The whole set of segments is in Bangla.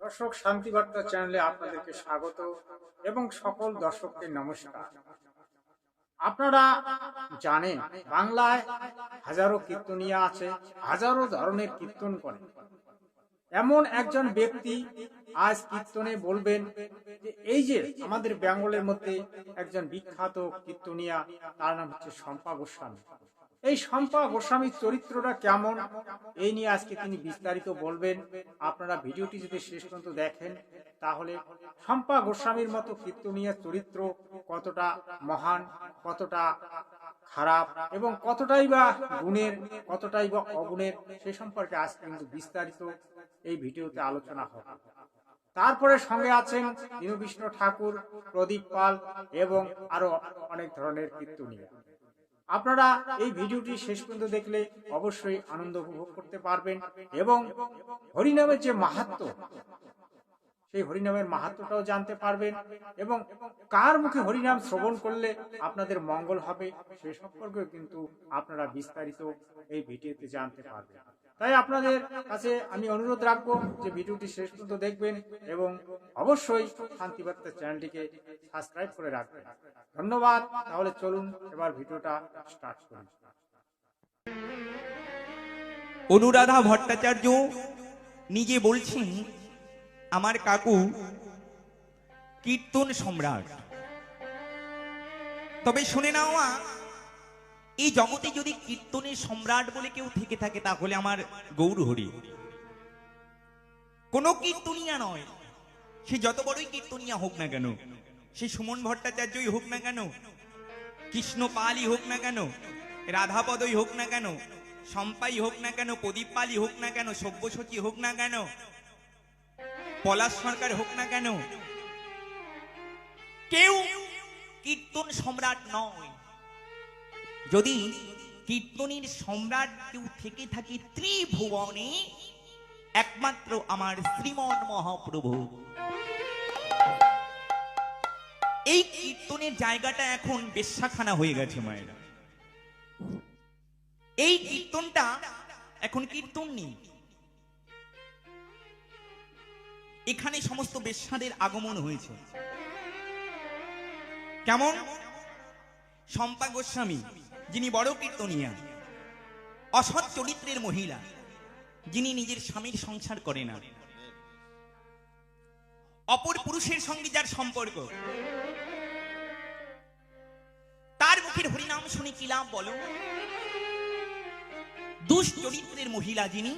দর্শক, শান্তিবার্তা চ্যানেলে আপনাদেরকে স্বাগত এবং সকল দর্শককে নমস্কার। আপনারা জানেন বাংলায় হাজারো কীর্তনিয়া আছে, হাজারো ধরনের কীর্তন করে। এমন একজন ব্যক্তি আজ কীর্তনে বলবেন যে এই যে আমাদের বেঙ্গলের মধ্যে একজন বিখ্যাত কীর্তনিয়া, তার নাম হচ্ছে শম্পা গোস্বামী। এই শম্পা গোস্বামীর চরিত্রটা কেমন, এই নিয়ে আজকে তিনি বিস্তারিত বলবেন। আপনারা ভিডিওটি যদি শেষ পর্যন্ত দেখেন তাহলে শম্পা গোস্বামীর মতো কীর্তনিয়ার চরিত্র কতটা মহান, কতটা খারাপ এবং কতটাই বা গুণের, কতটাই বা অগুণের, সে সম্পর্কে আজ কিন্তু বিস্তারিত এই ভিডিওতে আলোচনা হবে। তারপরে সঙ্গে আছেন দীনবিষ্ণু ঠাকুর, প্রদীপ পাল এবং আরো অনেক ধরনের কীর্তনিয়া। আপনারা এই ভিডিওটি শেষ পর্যন্ত দেখলে অবশ্যই আনন্দ উপভোগ করতে পারবেন এবং হরিনামের যে মাহাত্ম্য, সেই হরিনামের মাহাত্ম্যটাও জানতে পারবেন এবং কার মুখে হরিনাম শ্রবণ করলে আপনাদের মঙ্গল হবে সে সম্পর্কেও কিন্তু আপনারা বিস্তারিত এই ভিডিওতে জানতে পারবেন। তাই আপনাদের কাছে আমি অনুরোধ রাখবো যে ভিডিওটি শেষ পর্যন্ত দেখবেন এবং অবশ্যই শান্তিবার্তা চ্যানেলটিকে সাবস্ক্রাইব করে রাখবেন। ধন্যবাদ। তাহলে চলুন এবার ভিডিওটা স্টার্ট করি। অনুরাধা ভট্টাচার্য নিজে বলছেন, আমার কাকু কীর্তন সম্রাট। তবে শুনে নাও, এই জগতে যদি কীর্তনের সম্রাট বলে কেউ থেকে থাকে তাহলে আমার গৌরহরি। কোন কীর্তনিয়া নয়, সে যত বড়ই কীর্তনিয়া হোক না কেন, সে সুমন ভট্টাচার্যই হোক না কেন, কৃষ্ণ পালই হোক না কেন, রাধাপদই হোক না কেন, শম্পাই হোক না কেন, প্রদীপ পালই হোক না কেন, সব্যসাচী হোক না কেন, পলাশ সরকার হোক না কেন, কেউ কীর্তন সম্রাট নয়। যদি কীর্তনের সম্রাট কেউ থেকে থাকে ত্রিভুবনে, একমাত্র আমার শ্রীমন মহাপ্রভু। এই কীর্তনের জায়গাটা এখন বেশ্যাখানা হয়ে গেছে মায়েরা। এই কীর্তনটা এখন কীর্তন নেই, এখানে সমস্ত বেশ্যাদের আগমন হয়েছে। কেমন? শম্পা গোস্বামী যিনি বড় কীর্তনিয়া, অসৎ চরিত্রের মহিলা, যিনি নিজের স্বামীর সংসার করে না, অপর পুরুষের সঙ্গে যার সম্পর্ক, তার মুখের হরিনাম শুনে কি লাভ বলো? দুশ্চরিত্রের মহিলা যিনি,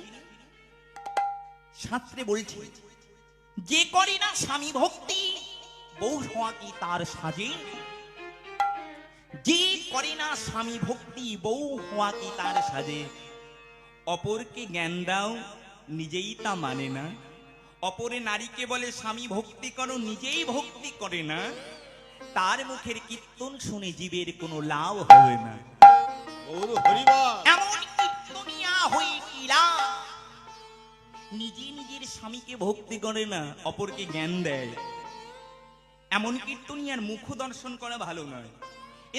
শাস্ত্রে বলছে যে করে না স্বামী ভক্তি বউ হওয়া কি তার সাজে। যে করে না স্বামী ভক্তি বউ হওয়া কি তার সাজে। অপরকে জ্ঞান দাও, নিজেই তা মানে না। অপরে নারীকে বলে স্বামী ভক্তি করো, নিজেই ভক্তি করে না। তার মুখের কীর্তন শুনে জীবের কোনো লাভ হবে না। এমন কীর্তনিয়া হয়ে কি লাভ? নিজে নিজের স্বামীকে ভক্তি করে না, অপরকে জ্ঞান দেয়। এমন কীর্তনিয়ার মুখ দর্শন করা ভালো নয়।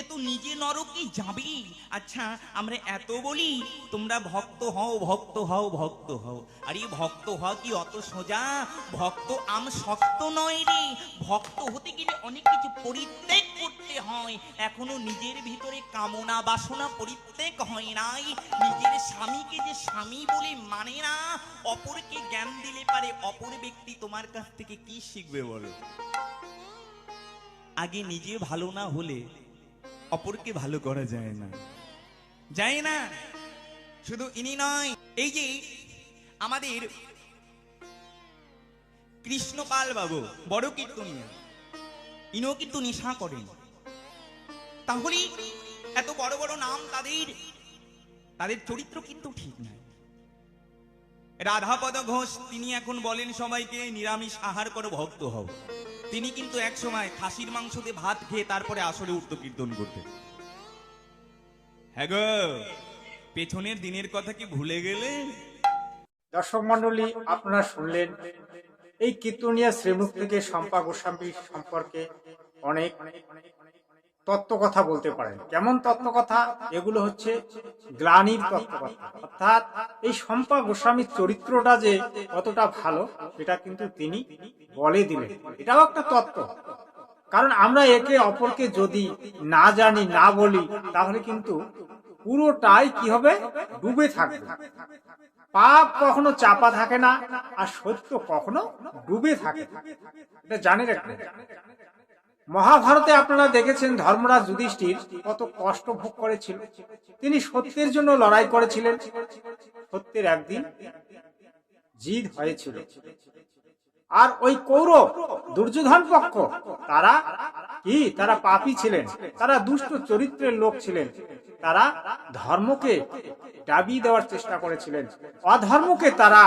এ তো নিজে নরকে যাবি। আচ্ছা, আমরা এত বলি তোমরা ভক্ত হও, ভক্ত হও, ভক্ত হও। আর এই ভক্ত হওয়া কি অত সোজা? ভক্ত আম শক্ত নয় রে। ভক্ত হতে গেলে অনেক কিছু পরিত্যাগ করতে হয়। এখনো নিজের ভিতরে কামনা বাসনা পরিত্যাগ হয় নাই। নিজের স্বামীকে যে স্বামী বলে মানে না, অপরকে জ্ঞান দিলে পারে অপর ব্যক্তি তোমার কাছ থেকে কি শিখবে বলো? আগে নিজে ভালো না হলে অপরকে ভালো করা যায় না, যায় না। শুধু ইনি নয়, এই যে আমাদের কৃষ্ণপাল বাবু বড় কীর্তনিয়া, ইনিও কিন্তু নেশা করেন। তাহলে এত বড় বড় নাম তাদের চরিত্র কিন্তু ঠিক নাই। রাধাপদ ঘোষ তিনি এখন বলেন সবাইকে নিরামিষ আহার করো, ভক্ত হও। তিনি কিন্তু এক সময় খাসির মাংস দিয়ে ভাত খেয়ে তারপরে আসরে উঠত কীর্তন করতে। হ্যাঁ গো, পেছনের দিনের কথা কি ভুলে গেলে? দর্শক মন্ডলী, আপনারা শুনলেন এই কীর্তনিয়া শ্রীমুখ থেকে শম্পা গোস্বামী সম্পর্কে অনেক তত্ত্ব কথা বলতে পারেন। কেমন তত্ত্ব কথা? এগুলো হচ্ছে গ্লানির তত্ত্ব কথা। অর্থাৎ এই শম্পা গোস্বামীর চরিত্রটা যে কতটা ভালো সেটা কিন্তু তিনি বলে দিলেন। এটাও একটা তত্ত্ব। কারণ আমরা একে অপরকে যদি না জানি, না বলি, তাহলে কিন্তু পুরোটাই কি হবে? ডুবে থাকবে। পাপ কখনো চাপা থাকে না, আর সত্য কখনো ডুবে থাকে। এটা জানে রাখবেন। মহাভারতে আপনারা দেখেছেন ধর্মরাজ যুধিষ্ঠির কত কষ্ট ভোগ করেছিল। তিনি সত্যের জন্য লড়াই করেছিলেন। সত্যের একদিন জিদ হয়েছিল। আর ওই কৌরব দুর্যোধন পক্ষ, তারা কি? তারা পাপী ছিলেন, তারা দুষ্ট চরিত্রের লোক ছিলেন। তারা ধর্মকে দাবি দেওয়ার চেষ্টা করেছিলেন, অধর্মকে তারা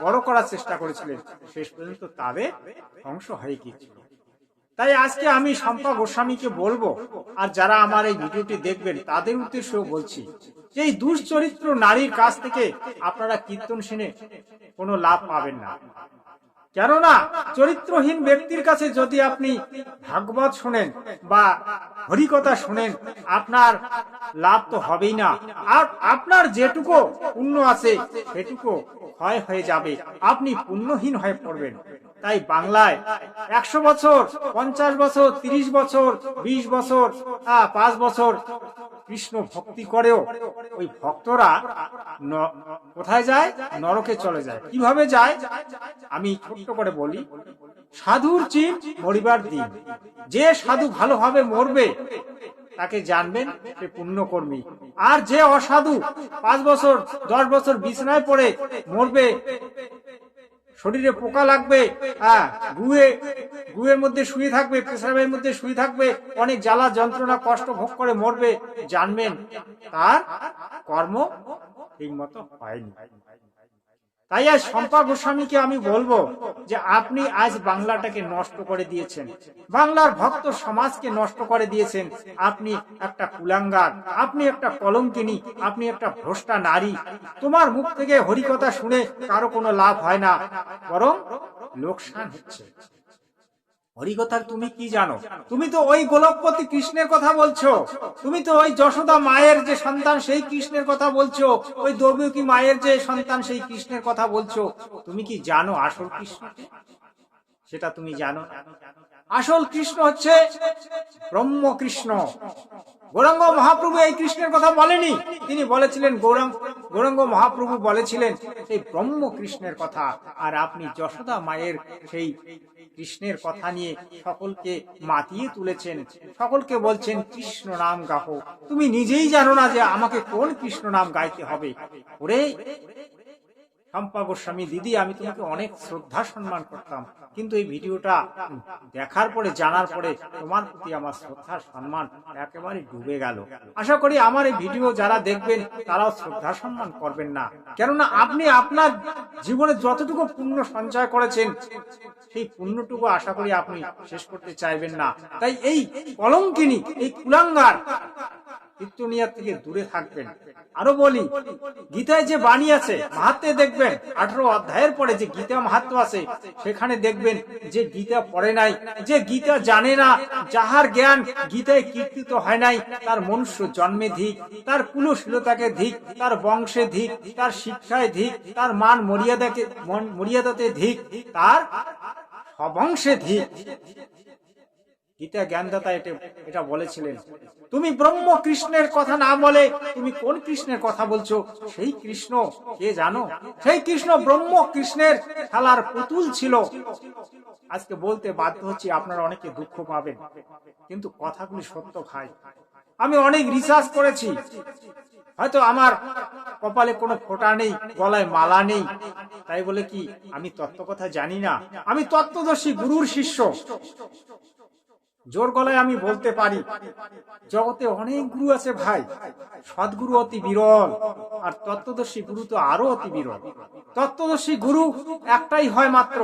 বড় করার চেষ্টা করেছিলেন। শেষ পর্যন্ত তাদের ধ্বংস হয়ে গিয়েছিল। তাই আজকে আমি শম্পা গোস্বামীকে বলবো, আর যারা আমার এই ভিডিওটি দেখবেন তাদের উদ্দেশ্যেও বলছি, যে এই দুশ্চরিত্র নারীর কাছ থেকে আপনারা কীর্তন শুনে কোনো লাভ পাবেন না। কেননা চরিত্রহীন ব্যক্তির কাছে যদি আপনি ভাগবত শোনেন বা হরিকথা শোনেন, আপনার লাভ তো হবেই না। আর আপনার যেটুকু পুণ্য আছে সেটুকু ক্ষয় হয়ে যাবে, আপনি পুণ্যহীন হয়ে পড়বেন। তাই বাংলায় 100 বছর, 50 বছর, 30 বছর, 20 বছর, 5 বছর কৃষ্ণ ভক্তি করেও ওই ভক্তরা কোথায় যায়? নরকে চলে যায়। কিভাবে যায় আমি ছোট্ট করে বলি। সাধুর চিন মরিবার দিন। যে সাধু ভালোভাবে মরবে তাকে জানবেন সে পুণ্যকর্মী। আর যে অসাধু 5 বছর 10 বছর বিছানায় পড়ে মরবে, শরীরে পোকা লাগবে, গুয়ের মধ্যে শুয়ে থাকবে, পেশাবের মধ্যে শুয়ে থাকবে, অনেক জ্বালা যন্ত্রণা কষ্ট ভোগ করে মরবে, জানবেন তার কর্ম ঠিক মতো হয়নি। তাই আজ শম্পা গোস্বামীকে আমি বলবো যে আপনি আজ বাংলাটাকে নষ্ট করে দিয়েছেন, বাংলার ভক্ত সমাজকে নষ্ট করে দিয়েছেন। আপনি একটা কুলাঙ্গার, আপনি একটা কলঙ্কিনী, আপনি একটা ভ্রষ্টা নারী। তোমার মুখ থেকে হরিকথা শুনে কারো কোনো লাভ হয় না, বরং লোকসান হচ্ছে। হরিকথার তুমি কি জানো? তুমি তো ওই গোলকপতি কৃষ্ণের কথা বলছো, তুমি তো ওই যশোদা মায়ের যে সন্তান সেই কৃষ্ণের কথা বলছো, ওই দেবকী মায়ের যে সন্তান সেই কৃষ্ণের কথা বলছো। তুমি কি জানো আসল কৃষ্ণ? সেটা তুমি জানো? আসল কৃষ্ণ হচ্ছে ব্রহ্ম কৃষ্ণ। গৌরাঙ্গ মহাপ্রভু এই কৃষ্ণের কথা বলেনি, তিনি বলেছিলেন, গৌরাঙ্গ মহাপ্রভু বলেছিলেন সেই ব্রহ্ম কৃষ্ণের কথা। আর আপনি যশোদা মায়ের সেই কৃষ্ণের কথা নিয়ে সকলকে মাতিয়ে তুলেছেন, সকলকে বলছেন কৃষ্ণ নাম গাহো। তুমি নিজেই জানো না যে আমাকে কোন কৃষ্ণ নাম গাইতে হবে। ওরে শম্পা গোস্বামী দিদি, আমি তোমাকে অনেক শ্রদ্ধা সম্মান করতাম, কিন্তু এই ভিডিওটা দেখার পরে, জানার পরে তোমার প্রতি আমার শ্রদ্ধা সম্মান একেবারে ডুবে গেল। আশা করি আমার এই ভিডিও যারা দেখবেন তারাও শ্রদ্ধা সম্মান করবেন না। কেননা আপনি আপনার জীবনে যতটুকু পুণ্য সঞ্চয় করেছেন সেই পুণ্যটুকু আশা করি আপনি শেষ করতে চাইবেন না। তাই এই কলঙ্কিনী, এই কুলাঙ্গার কীর্তনিয়া থেকে দূরে থাকবেন। আরো বলি, গীতায় যে বাণী আছে, মাহাত্মে দেখবেন 18 অধ্যায়ের পরে যে গীতা মাহাত্ম্য আছে, সেখানে দেখবেন যে গীতা পড়ে নাই, যে গীতা জানে না, যাহার জ্ঞান গীতায় কীর্তিত হয় নাই, তার মনুষ্য জন্মে ধিক, তার কুলশীলতাকে ধিক, তার বংশে ধিক, তার শিক্ষায় ধিক, তার মান মর্যাদাতে ধিক, তার স্ববংশে ধিক। গীতা জ্ঞানদাতা এটা বলেছিলেন। তুমি ব্রহ্ম কৃষ্ণের কথা না বলে তুমি কোন কৃষ্ণের কথা বলছো? সেই কৃষ্ণ কে জানো? সেই কৃষ্ণ ব্রহ্ম কৃষ্ণের খেলার পুতুল ছিল। আজকে বলতে বাধ্য হচ্ছি, আপনারা অনেকে দুঃখ পাবেন, কিন্তু কথাগুলি সত্য ভাই। আমি অনেক রিসার্চ করেছি, হয়তো আমার কপালে কোনো ফোঁটা নেই, গলায় মালা নেই, তাই বলে কি আমি তত্ত্ব কথা জানি না? আমি তত্ত্বদর্শী গুরুর শিষ্য। জোর গলায় আমি বলতে পারি, জগতে অনেক গুরু আছে ভাই, সদ্গুরু অতি বিরল, আর তত্ত্বদর্শী গুরু তো আরো অতি বিরল। তত্ত্বদর্শী গুরু একটাই হয় মাত্র,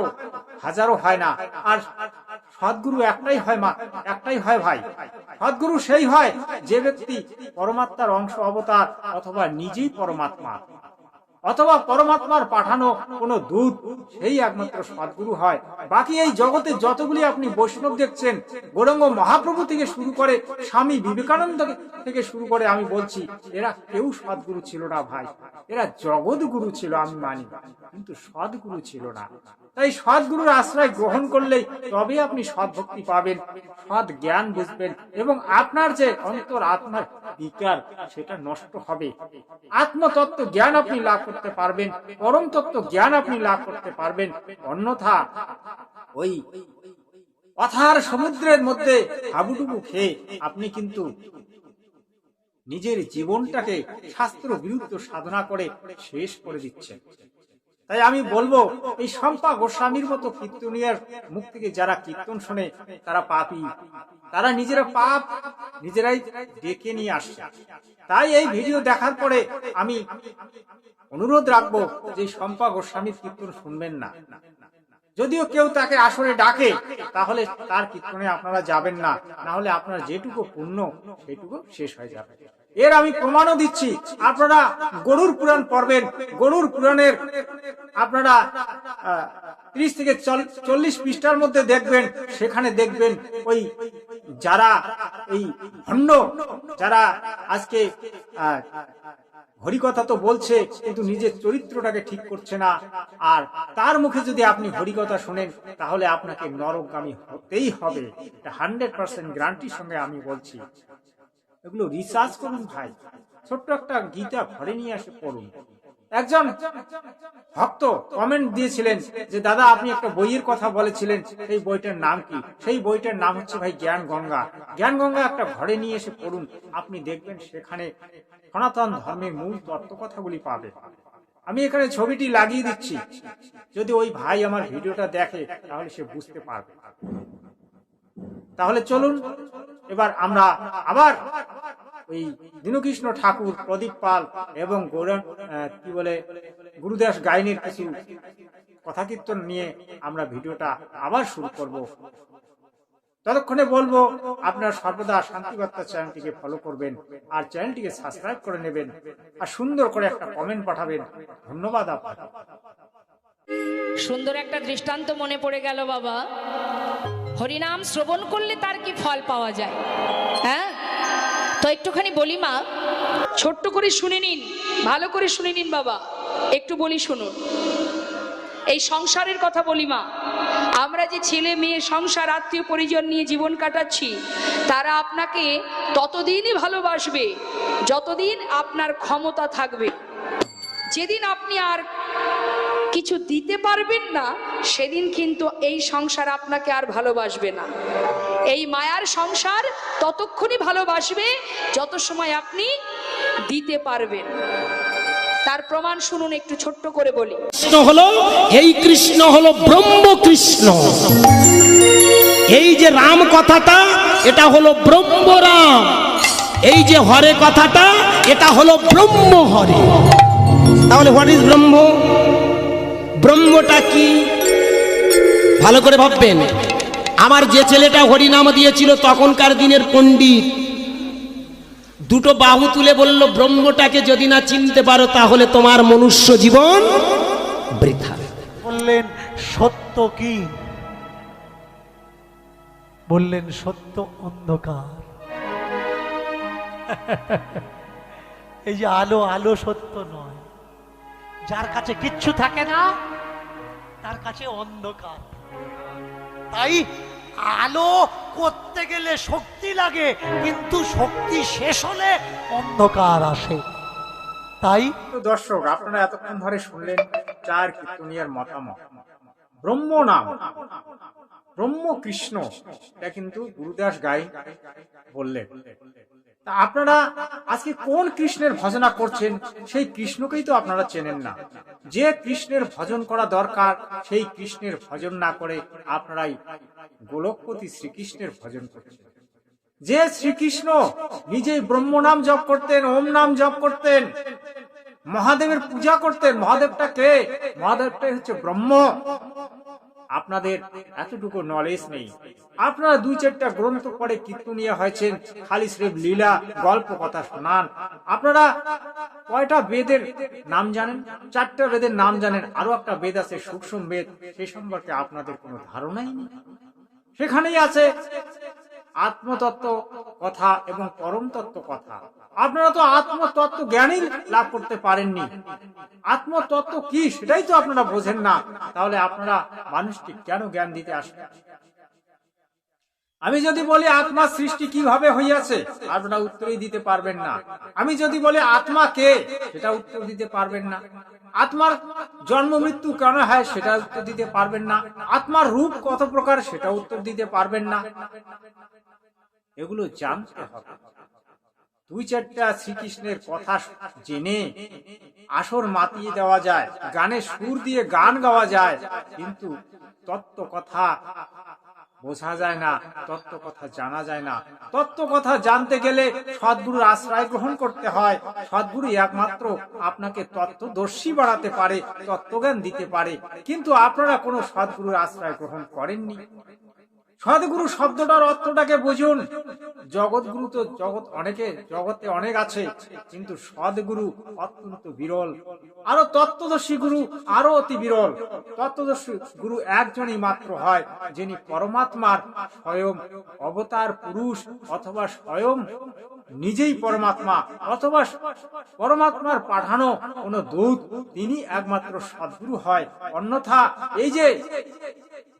হাজারো হয় না। আর সদ্গুরু একটাই হয় ভাই। সদ্গুরু সেই হয় যে ব্যক্তি পরমাত্মার অংশ অবতার, অথবা নিজেই পরমাত্মা। অথবা পরমাত্মার পাঠানো কোনো দূত, সেই একমাত্র সদ্গুরু হয়। বাকি এই জগতে যতগুলি আপনি বৈষ্ণব দেখছেন, গৌরাঙ্গ মহাপ্রভু থেকে শুরু করে স্বামী বিবেকানন্দ থেকে শুরু করে, আমি বলছি এরা কেউ সদ্গুরু ছিল না ভাই। এরা জগৎগুরু ছিল আমি মানি, কিন্তু সদ্গুরু ছিল না। তাই সদ্গুরুর আশ্রয় গ্রহণ করলেই তবে আপনি সদ্ভক্তি পাবেন, সৎ জ্ঞান বুঝবেন, এবং আপনার যে অন্তর আত্মার বিকার সেটা নষ্ট হবে। আত্মতত্ত্ব জ্ঞান আপনি লাভ করতে পারবেন, পরম তত্ত্ব জ্ঞান আপনি লাভ করতে পারবেন। অন্যথা ওই অথার সমুদ্রের মধ্যে হাবুডুবু খেয়ে আপনি কিন্তু নিজের জীবনটাকে শাস্ত্র বিরুদ্ধ সাধনা করে শেষ করে দিচ্ছেন। তাই আমি বলবো, এই শম্পা গোস্বামীর মতো কীর্তনিয়ার মুখ থেকে যারা কীর্তন শোনে তারা পাপী, তারা নিজেরা পাপ নিজেরাই ডেকে নিয়ে আসছে। তাই এই ভিডিও দেখার পরে আমি অনুরোধ রাখবো যে শম্পা গোস্বামীর কীর্তন শুনবেন না। যদিও কেউ তাকে আসরে ডাকে, তাহলে তার কীর্তনে আপনারা যাবেন না, না হলে আপনার যেটুকু পুণ্য সেটুকু শেষ হয়ে যাবে। এর আমি প্রমাণও দিচ্ছি। আপনারা গরুর পুরাণ পড়বেন, গরুর পুরাণের আপনারা 30 থেকে 40 পৃষ্ঠার মধ্যে দেখবেন, সেখানে দেখবেন ওই যারা এই ভণ্ড, যারা আজকে হরিকথা তো বলছে কিন্তু নিজের চরিত্রটাকে ঠিক করছে না, আর তার মুখে যদি আপনি হরিকথা শোনেন তাহলে আপনাকে নরকগামী হতেই হবে। 100% গ্যারান্টির সঙ্গে আমি বলছি। এগুলো রিসার্চ করুন ভাই, ছোট্ট একটা গীতা ঘরে নিয়ে আসে পড়ুন। একজন ভক্ত কমেন্ট দিয়েছিলেন যে দাদা আপনি একটা বইয়ের কথা বলেছিলেন, সেই বইটার নাম কি? সেই বইটার নাম হচ্ছে ভাই জ্ঞান গঙ্গা। জ্ঞান গঙ্গা একটা ঘরে নিয়ে এসে পড়ুন, আপনি দেখবেন সেখানে সনাতন ধর্মের মূল তত্ত্ব কথাগুলি পাবে। আমি এখানে ছবিটি লাগিয়ে দিচ্ছি, যদি ওই ভাই আমার ভিডিওটা দেখে তাহলে সে বুঝতে পারবে। তাহলে চলুন এবার আমরা আবার ওই দীনকৃষ্ণ ঠাকুর, প্রদীপ পাল এবং গুরুদাস গাইনের কিছু কথা কীর্তন নিয়ে আমরা ভিডিওটা আবার শুরু করব। ততক্ষণে বলবো আপনার সর্বদা শান্তিবার্তা চ্যানেলটিকে ফলো করবেন, আর চ্যানেলটিকে সাবস্ক্রাইব করে নেবেন, আর সুন্দর করে একটা কমেন্ট পাঠাবেন। ধন্যবাদ আপনাকে। সুন্দর একটা দৃষ্টান্ত মনে পড়ে গেল বাবা। হরিনাম শ্রবণ করলে তার কি ফল পাওয়া যায়? হ্যাঁ, তো একটুখানি বলি মা, ছোট্ট করে শুনে নিন, ভালো করে শুনে নিন বাবা, একটু বলি শুনুন। এই সংসারের কথা বলি মা, আমরা যে ছেলে মেয়ে সংসার আত্মীয় পরিজন নিয়ে জীবন কাটাচ্ছি, তারা আপনাকে ততদিনই ভালোবাসবে যতদিন আপনার ক্ষমতা থাকবে। যেদিন আপনি আর কিছু দিতে পারবেন না, সেদিন কিন্তু এই সংসার আপনাকে আর ভালোবাসবে না। এই মায়ার সংসার ততক্ষণই ভালোবাসবে যত সময় আপনি দিতে পারবেন। তার প্রমাণ শুনুন, একটু ছোট্ট করে বলি। কৃষ্ণ হলো, এই কৃষ্ণ হলো ব্রহ্ম কৃষ্ণ। এই যে রাম কথাটা, এটা হলো ব্রহ্ম রাম। এই যে হরে কথাটা, এটা হলো ব্রহ্ম হরে। তাহলে হোয়াট ইজ ব্রহ্ম? ব্রহ্মটা কি ভালো করে ভাববেন। আমার যে ছেলেটা হরিনাম দিয়েছিল তখনকার দিনের পণ্ডিত, দুটো বাহু তুলে বলল, ব্রহ্মটাকে যদি না চিনতে পারো তাহলে তোমার মনুষ্য জীবন বৃথা। বললেন সত্য কি? বললেন সত্য অন্ধকার। এই যে আলো, আলো সত্য নয়। যার কাছে কিচ্ছু থাকে না তার কাছে অন্ধকার। তাই আলো করতে গেলে শক্তি লাগে, কিন্তু শক্তি শেষ হলে অন্ধকার আসে। তাই দর্শক, আপনারা এতক্ষণ ধরে শুনলেন চার কীর্তনিয়ার মতামত। ব্রহ্ম নাম, ব্রহ্ম কৃষ্ণ, এটা কিন্তু গুরুদাস গাই বললেন। তা আপনারা আজকে কোন কৃষ্ণের ভজনা করছেন? সেই কৃষ্ণকেই তো আপনারা চেনেন না। যে কৃষ্ণের ভজন করা দরকার সেই কৃষ্ণের ভজন না করে আপনারাই গোলকপতি শ্রীকৃষ্ণের ভজন করছেন। যে শ্রীকৃষ্ণ নিজেই ব্রহ্ম নাম জপ করতেন, ওম নাম জপ করতেন, মহাদেবের পূজা করতেন। মহাদেবটা কে? মহাদেবটাই হচ্ছে ব্রহ্ম। আপনাদের এতটুকু নলেজ নেই। আপনারা 2-4টা গ্রন্থ পড়ে কীর্তনিয়া হয়েছেন, খালি স্রেফ লীলা গল্প কথা শোনান। আপনারা কয়টা বেদের নাম জানেন? 4টা বেদের নাম জানেন, আরো একটা বেদ আছে সূক্ষ্ম বেদ, সে সম্পর্কে আপনাদের কোনো ধারণাই নেই। সেখানেই আছে আত্মতত্ত্ব কথা এবং পরম তত্ত্ব কথা। আপনারা তো আত্মতত্ত্ব জ্ঞানই লাভ করতে পারেননি। আত্মতত্ত্ব কি সেটাই তো আপনারা বোঝেন না, তাহলে আপনারা মানুষকে কেন জ্ঞান দিতে আসেন? আমি যদি বলি আত্মা সৃষ্টি কিভাবে হইয়াছে, আপনারা উত্তরই দিতে পারবেন না। আমি যদি বলি আত্মা কে, সেটা উত্তর দিতে পারবেন না। আত্মার জন্ম মৃত্যু কেন হয়, সেটা উত্তর দিতে পারবেন না। আত্মার রূপ কত প্রকার, সেটা উত্তর দিতে পারবেন না। এগুলো জানতে হবে। 2-4টা শ্রীকৃষ্ণের কথা জেনে আসর মাতিয়ে দেওয়া যায়, গানে সুর দিয়ে গান গাওয়া যায়, কিন্তু তত্ত্ব কথা বোঝা যায় না, তত্ত্ব কথা জানা যায় না। তত্ত্ব কথা জানতে গেলে সদ্গুরুর আশ্রয় গ্রহণ করতে হয়। সদ্গুরু একমাত্র আপনাকে তত্ত্বদর্শী বাড়াতে পারে, তত্ত্বজ্ঞান দিতে পারে, কিন্তু আপনারা কোনো সদ্গুরুর আশ্রয় গ্রহণ করেননি। সদ্গুরু শব্দটার অর্থটাকে বুঝুন। জগৎগুরু তো জগতে অনেক আছে, কিন্তু সদ্গুরু অত্যন্ত বিরল। আরো তত্ত্বদর্শী গুরু আরো অতি বিরল। তত্ত্বদর্শী গুরু একজনই মাত্র হয়, যিনি পরমাত্মার স্বয়ং অবতার পুরুষ, অথবা স্বয়ং নিজেই পরমাত্মা, অথবা পরমাত্মার পাঠানো কোন দূত, তিনি একমাত্র সদ্গুরু হয়। অন্যথা এই যে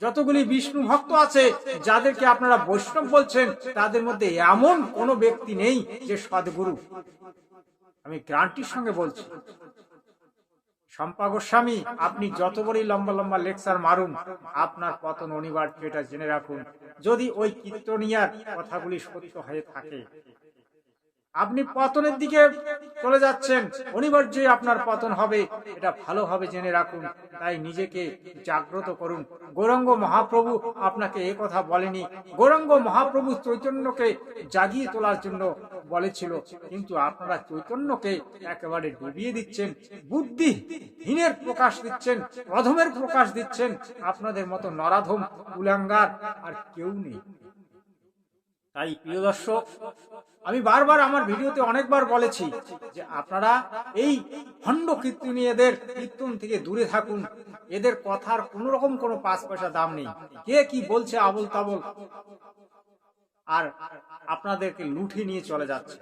যতগুলি বিষ্ণু ভক্ত আছে, যাদেরকে আপনারা বৈষ্ণব বলছেন, তাদের মধ্যে এমন কোন ব্যক্তি নেই যে সদ্গুরু। আমি গ্যারান্টির সঙ্গে বলছি। শম্পা গোস্বামী, আপনি যত বড়ই লম্বা লম্বা লেকচার মারুন, আপনার পতন অনিবার্য, এটা জেনে রাখুন। যদি ওই কীর্তনিয়ার কথাগুলি সত্য হয়ে থাকে, আপনি পতনের দিকে চলে যাচ্ছেন, অনিবার্যই আপনার পতন হবে, এটা ভালোভাবে জেনে রাখুন। তাই নিজেকে জাগ্রত করুন। গৌরাঙ্গ মহাপ্রভু আপনাকে এই কথা বলেনি। গৌরাঙ্গ মহাপ্রভু চৈতন্যকে জাগিয়ে তোলার জন্য বলেছিল, কিন্তু আপনারা চৈতন্যকে একেবারে ডুবিয়ে দিচ্ছেন, বুদ্ধিহীনের প্রকাশ দিচ্ছেন, অধমের প্রকাশ দিচ্ছেন। আপনাদের মতো নরাধম কুলাঙ্গার আর কেউ নেই। তাই প্রিয় দর্শক, আমি বারবার আমার ভিডিওতে অনেকবার বলেছি যে আপনারা এই ভণ্ড কীর্তনীয়দের কীর্তন থেকে দূরে থাকুন। এদের কথার কোন রকম কোনো 5 পয়সা দাম নেই। কে কি বলছে আবল তাবল, আর আপনাদেরকে লুঠে নিয়ে চলে যাচ্ছে।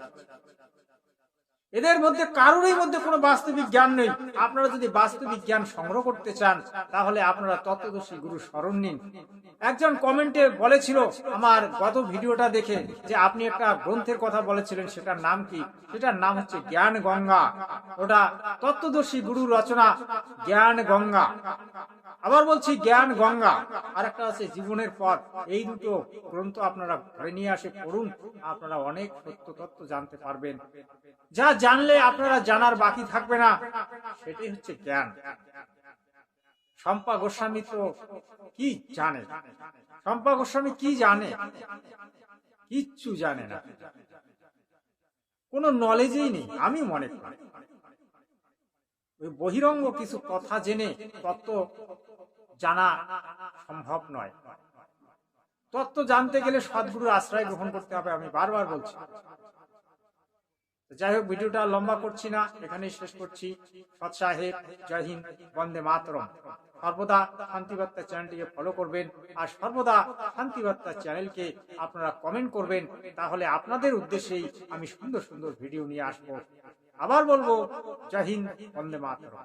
এদের মধ্যে কারোরই মধ্যে কোনো বাস্তবিক জ্ঞান নেই। আপনারা যদি বাস্তবিক জ্ঞান সংগ্রহ করতে চান, তাহলে আপনারা তত্ত্বদর্শী গুরু শরণ নিন। একজন কমেন্টে বলেছিল আমার গত ভিডিওটা দেখে, যে আপনি একটা গ্রন্থের কথা বলেছিলেন, সেটার নাম কি? সেটার নাম হচ্ছে জ্ঞান গঙ্গা। ওটা তত্ত্বদর্শী গুরু রচনা, জ্ঞান গঙ্গা। আবার বলছি জ্ঞান গঙ্গা, আর একটা আছে জীবনের পথ। এই দুটো গ্রন্থ আপনারা ঘরে নিয়ে আসে পড়ুন, আপনারা অনেক সত্য তত্ত্ব জানতে পারবেন। যা জানলে আপনারা জানার বাকি থাকবে না, সেটাই হচ্ছে জ্ঞান। শম্পা গোস্বামী তো কি জানে? শম্পা গোস্বামী কি জানে? কিচ্ছু জানে না, কোনো নলেজই নেই। আমি মনে করি ওই বহিরঙ্গ কিছু কথা জেনে তত্ত্ব জানা সম্ভব নয়। তত্ত্ব জানতে গেলে সদ্গুরুর আশ্রয় গ্রহণ করতে হবে, আমি বারবার বলছি। যাই হোক, ভিডিওটা লম্বা করছি না, এখানেই শেষ করছি। সৎ সাহেব, জয় হিন্দ, বন্দে মাতরম। সর্বদা শান্তিবার্তা চ্যানেলটিকে ফলো করবেন, আর সর্বদা শান্তিবার্তা চ্যানেলকে আপনারা কমেন্ট করবেন, তাহলে আপনাদের উদ্দেশ্যেই আমি সুন্দর সুন্দর ভিডিও নিয়ে আসবো। আবার বলবো, জয় হিন্দ, বন্দে মাতরম।